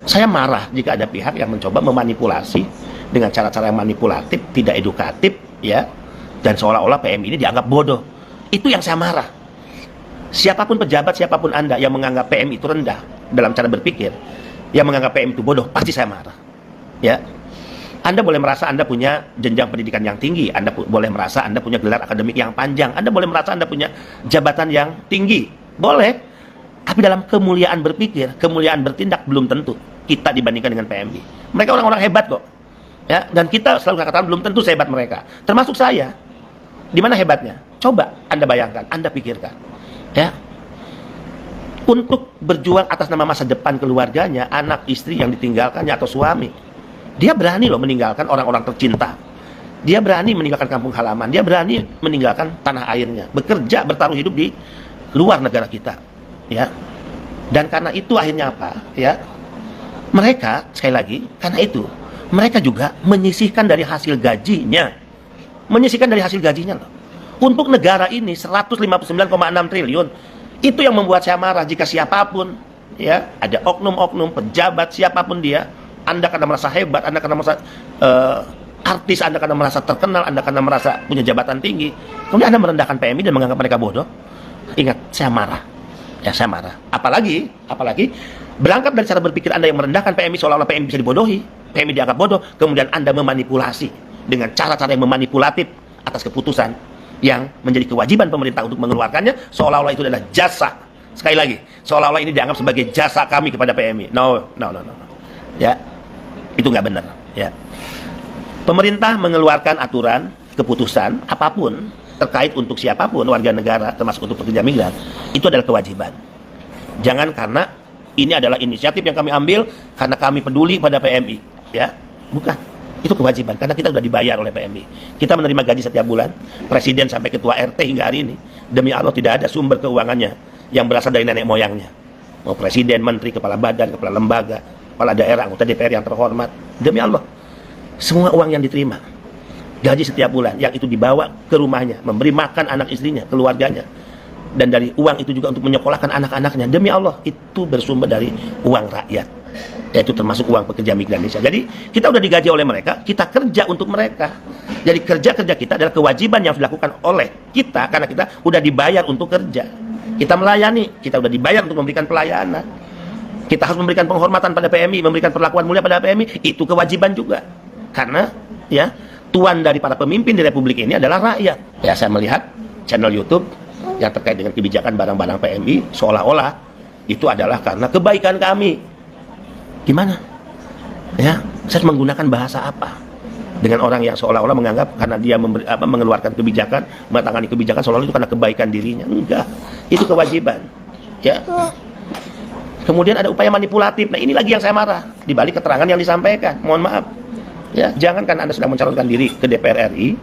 Saya marah jika ada pihak yang mencoba memanipulasi dengan cara-cara yang manipulatif, tidak edukatif, ya, dan seolah-olah PMI ini dianggap bodoh. Itu yang saya marah. Siapapun pejabat, siapapun Anda yang menganggap PMI itu rendah dalam cara berpikir, yang menganggap PMI itu bodoh, pasti saya marah. Ya, Anda boleh merasa Anda punya jenjang pendidikan yang tinggi, Anda boleh merasa Anda punya gelar akademik yang panjang, Anda boleh merasa Anda punya jabatan yang tinggi, boleh. Tapi dalam kemuliaan berpikir, kemuliaan bertindak belum tentu kita dibandingkan dengan PMI. Mereka orang-orang hebat kok. Ya, dan kita selalu katakan belum tentu sehebat mereka. Termasuk saya. Di mana hebatnya? Coba Anda bayangkan, Anda pikirkan. Ya. Untuk berjuang atas nama masa depan keluarganya, anak, istri yang ditinggalkannya atau suami. Dia berani loh meninggalkan orang-orang tercinta. Dia berani meninggalkan kampung halaman. Dia berani meninggalkan tanah airnya. Bekerja, bertaruh hidup di luar negara kita. Ya. Dan karena itu akhirnya apa? Ya. Mereka, sekali lagi, karena itu mereka juga menyisihkan dari hasil gajinya. Menyisihkan dari hasil gajinya loh. Untuk negara ini 159,6 triliun. Itu yang membuat saya marah jika siapapun, ya, ada oknum-oknum pejabat siapapun dia, Anda karena merasa hebat, Anda karena merasa artis, Anda karena merasa terkenal, Anda karena merasa punya jabatan tinggi, kemudian Anda merendahkan PMI dan menganggap mereka bodoh. Ingat, saya marah. Ya, saya marah. Apalagi berangkat dari cara berpikir Anda yang merendahkan PMI seolah-olah PMI bisa dibodohi, PMI dianggap bodoh, kemudian Anda memanipulasi dengan cara-cara yang memanipulatif atas keputusan yang menjadi kewajiban pemerintah untuk mengeluarkannya, seolah-olah itu adalah jasa. Sekali lagi, seolah-olah ini dianggap sebagai jasa kami kepada PMI. No. Ya, itu nggak benar. Ya, pemerintah mengeluarkan aturan, keputusan apapun terkait untuk siapapun warga negara, termasuk untuk pekerja migran, itu adalah kewajiban. Jangan karena ini adalah inisiatif yang kami ambil karena kami peduli pada PMI, ya, bukan. Itu kewajiban karena kita sudah dibayar oleh PMI. Kita menerima gaji setiap bulan, presiden sampai ketua RT hingga hari ini. Demi Allah tidak ada sumber keuangannya yang berasal dari nenek moyangnya. Mau presiden, menteri, kepala badan, kepala lembaga, kepala daerah, anggota DPR yang terhormat. Demi Allah, semua uang yang diterima, gaji setiap bulan, yang itu dibawa ke rumahnya, memberi makan anak istrinya, keluarganya. Dan dari uang itu juga untuk menyekolahkan anak-anaknya. Demi Allah, itu bersumber dari uang rakyat, yaitu termasuk uang pekerja migran Indonesia. Jadi kita udah digaji oleh mereka, kita kerja untuk mereka. Jadi kerja-kerja kita adalah kewajiban yang harus dilakukan oleh kita karena kita udah dibayar untuk kerja. Kita melayani, kita udah dibayar untuk memberikan pelayanan. Kita harus memberikan penghormatan pada PMI, memberikan perlakuan mulia pada PMI, itu kewajiban juga. Karena ya, tuan dari para pemimpin di Republik ini adalah rakyat. Ya, saya melihat channel YouTube yang terkait dengan kebijakan barang-barang PMI seolah-olah itu adalah karena kebaikan kami. Gimana? Ya, saya menggunakan bahasa apa? Dengan orang yang seolah-olah menganggap karena dia mengeluarkan kebijakan, menangani kebijakan seolah-olah itu karena kebaikan dirinya. Enggak. Itu kewajiban. Ya. Kemudian ada upaya manipulatif. Nah, ini lagi yang saya marah. Di balik keterangan yang disampaikan. Mohon maaf. Ya, jangan karena Anda sedang mencalonkan diri ke DPR RI,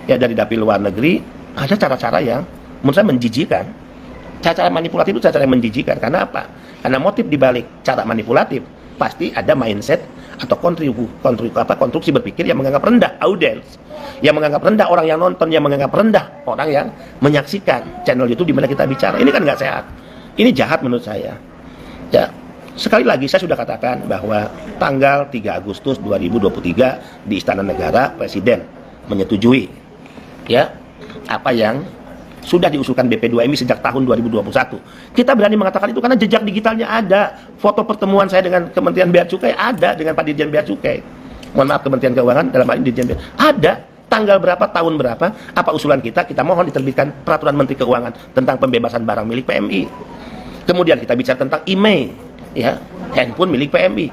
ya, dari dapil luar negeri, ada cara-cara yang menurut saya menjijikan. Cara-cara manipulatif itu cara-cara yang menjijikan. Karena apa? Karena motif di balik cara manipulatif pasti ada mindset atau konstruksi berpikir yang menganggap rendah audiens, yang menganggap rendah orang yang nonton, yang menganggap rendah orang yang menyaksikan channel YouTube di mana kita bicara. Ini kan nggak sehat. Ini jahat menurut saya. Ya, sekali lagi saya sudah katakan bahwa tanggal 3 Agustus 2023 di Istana Negara Presiden menyetujui, ya, apa yang sudah diusulkan BP2MI sejak tahun 2021. Kita berani mengatakan itu karena jejak digitalnya ada. Foto pertemuan saya dengan Kementerian Bea Cukai ada, dengan Pak Dirjen Bea Cukai. Mohon maaf, Kementerian Keuangan dalam hal ini Dirjen Bea. Ada. Tanggal berapa, tahun berapa, apa usulan kita mohon diterbitkan peraturan Menteri Keuangan tentang pembebasan barang milik PMI. Kemudian kita bicara tentang email, ya, handphone milik PMI.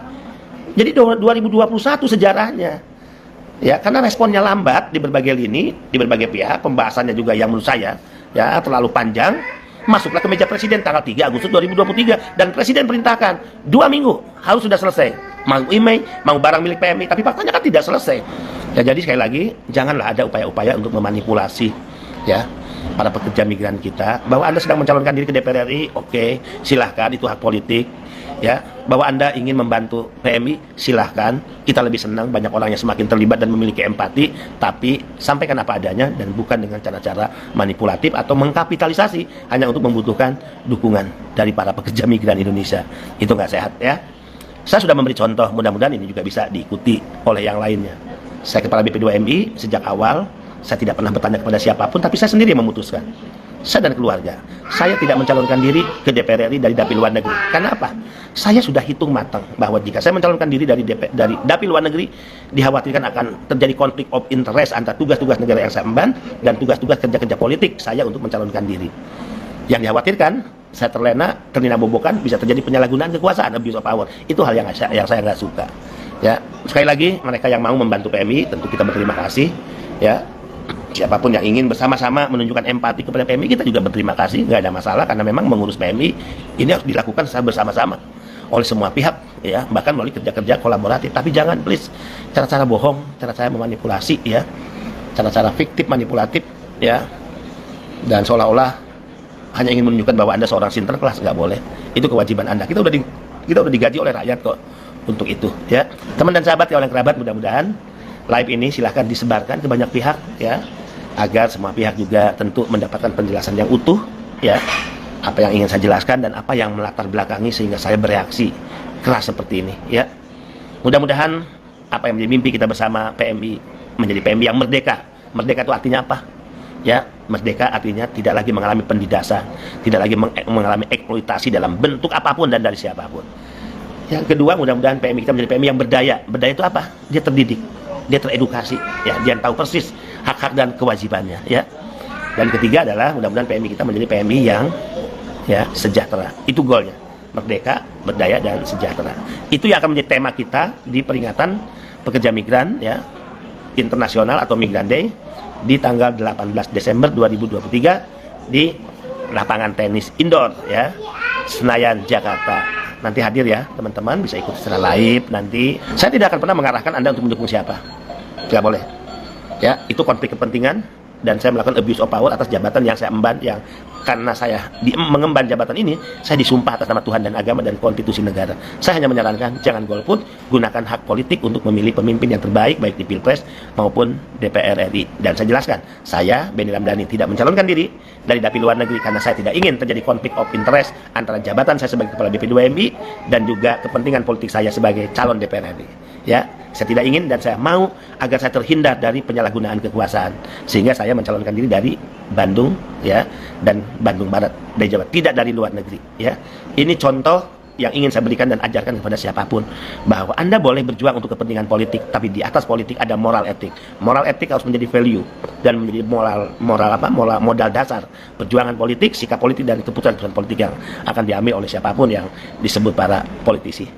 Jadi 2021 sejarahnya. Ya, karena responnya lambat di berbagai lini, di berbagai pihak, pembahasannya juga yang menurut saya ya terlalu panjang, masuklah ke meja presiden tanggal 3 Agustus 2023 dan presiden perintahkan 2 minggu harus sudah selesai. Mau email, mau barang milik PMI, tapi faktanya kan tidak selesai. Ya, jadi sekali lagi janganlah ada upaya-upaya untuk memanipulasi, ya, para pekerja migran kita. Bahwa Anda sedang mencalonkan diri ke DPR RI, oke, silahkan, itu hak politik. Ya, bahwa Anda ingin membantu PMI, silahkan. Kita lebih senang banyak orang yang semakin terlibat dan memiliki empati, tapi sampaikan apa adanya dan bukan dengan cara-cara manipulatif atau mengkapitalisasi hanya untuk membutuhkan dukungan dari para pekerja migran Indonesia. Itu nggak sehat, ya. Saya sudah memberi contoh, mudah-mudahan ini juga bisa diikuti oleh yang lainnya. Saya kepala BP2MI sejak awal, saya tidak pernah bertanya kepada siapapun, tapi saya sendiri yang memutuskan. Saya dan keluarga, saya tidak mencalonkan diri ke DPR RI dari dapil luar negeri. Karena apa? Saya sudah hitung matang bahwa jika saya mencalonkan diri dari dapil luar negeri, dikhawatirkan akan terjadi konflik of interest antara tugas-tugas negara yang saya emban dan tugas-tugas kerja-kerja politik saya untuk mencalonkan diri. Yang dikhawatirkan, saya terlena bobokan, bisa terjadi penyalahgunaan kekuasaan, abuse of power. Itu hal yang saya nggak suka. Ya, sekali lagi mereka yang mau membantu PMI, tentu kita berterima kasih. Ya, siapapun yang ingin bersama-sama menunjukkan empati kepada PMI, kita juga berterima kasih, nggak ada masalah, karena memang mengurus PMI ini harus dilakukan secara bersama-sama oleh semua pihak, ya, bahkan melalui kerja-kerja kolaboratif. Tapi jangan please cara-cara bohong, cara-cara memanipulasi, ya, cara-cara fiktif manipulatif, ya, dan seolah-olah hanya ingin menunjukkan bahwa Anda seorang sinterklas, nggak boleh. Itu kewajiban Anda. Kita udah digaji oleh rakyat kok untuk itu, ya. Teman dan sahabat, kawan kerabat, mudah-mudahan live ini silahkan disebarkan ke banyak pihak, ya, agar semua pihak juga tentu mendapatkan penjelasan yang utuh, ya, apa yang ingin saya jelaskan dan apa yang melatar belakangi sehingga saya bereaksi keras seperti ini, ya. Mudah-mudahan apa yang menjadi mimpi kita bersama, PMI menjadi PMI yang merdeka. Merdeka itu artinya apa? Ya, merdeka artinya tidak lagi mengalami pendidasan, tidak lagi mengalami eksploitasi dalam bentuk apapun dan dari siapapun. Yang kedua, mudah-mudahan PMI kita menjadi PMI yang berdaya. Berdaya itu apa? Dia terdidik, dia teredukasi, ya, dia tahu persis hak-hak dan kewajibannya, ya. Dan ketiga adalah mudah-mudahan PMI kita menjadi PMI yang, ya, sejahtera. Itu goalnya, merdeka, berdaya, dan sejahtera. Itu yang akan menjadi tema kita di peringatan pekerja migran, ya, internasional atau Migran Day di tanggal 18 Desember 2023 di lapangan tenis indoor, ya, Senayan, Jakarta. Nanti hadir ya teman-teman, bisa ikut secara live nanti. Saya tidak akan pernah mengarahkan Anda untuk mendukung siapa, tidak boleh, ya. Itu konflik kepentingan dan saya melakukan abuse of power atas jabatan yang saya emban, yang karena saya mengemban jabatan ini, saya disumpah atas nama Tuhan dan agama dan konstitusi negara. Saya hanya menyarankan jangan golput, gunakan hak politik untuk memilih pemimpin yang terbaik baik di Pilpres maupun DPR RI. Dan saya jelaskan, saya Benny Ramdhani tidak mencalonkan diri dari dapil luar negeri karena saya tidak ingin terjadi konflik of interest antara jabatan saya sebagai kepala BP2MI dan juga kepentingan politik saya sebagai calon DPR RI. Ya, saya tidak ingin dan saya mau agar saya terhindar dari penyalahgunaan kekuasaan, sehingga saya mencalonkan diri dari Bandung, ya, dan Bandung Barat, dari Jawa, tidak dari luar negeri, ya. Ini contoh yang ingin saya berikan dan ajarkan kepada siapapun, bahwa Anda boleh berjuang untuk kepentingan politik, tapi di atas politik ada moral etik. Moral etik harus menjadi value dan menjadi modal dasar perjuangan politik, sikap politik, dan keputusan politik yang akan diambil oleh siapapun yang disebut para politisi.